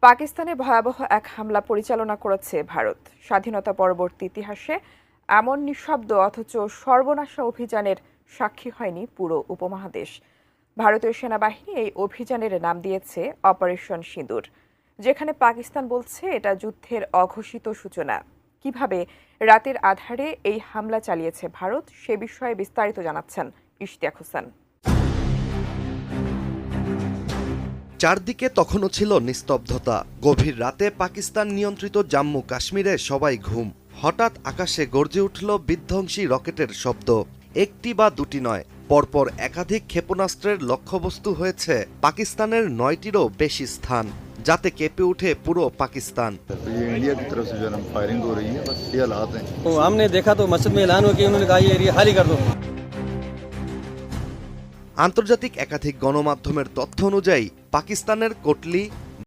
পাকিস্তানে ভয়াবহ এক হামলা পরিচালনা করেছে ভারত। স্বাধীনতা পরবর্তী ইতিহাসে এমন নিঃশব্দ অথচ সর্বনাশা অভিযানের সাক্ষী হয়নি পুরো উপমহাদেশ। ভারতীয় সেনাবাহিনী এই অভিযানের নাম দিয়েছে অপারেশন সিঁদুর, যেখানে পাকিস্তান বলছে এটা যুদ্ধের অঘোষিত সূচনা। কিভাবে রাতের আধারে এই হামলা চালিয়েছে ভারত, সে বিষয়ে বিস্তারিত জানাচ্ছেন ইশতিয়াক হোসেন। চারদিকে তখনও ছিল নিস্তব্ধতা। গভীর রাতে পাকিস্তান নিয়ন্ত্রিত জম্মু কাশ্মীরে সবাই ঘুম। হঠাৎ আকাশে গর্জে উঠল বিধ্বংসী রকেটের শব্দ। একটি বা দুটি নয়, পরপর একাধিক ক্ষেপণাস্ত্রের লক্ষ্যবস্তু হয়েছে পাকিস্তানের 9টিরও বেশি স্থান, যাতে কেঁপে ওঠে পুরো পাকিস্তান। इंडिया की तरफ से जो है ना फायरिंग हो रही है, बस ये हालात हैं। तो हमने देखा तो मस्जिद में ऐलान हो कि उन्होंने कहा ये एरिया खाली कर दो। আন্তর্জাতিক একাধিক গণমাধ্যমের তথ্য অনুযায়ী পাকিস্তানের কোটলি,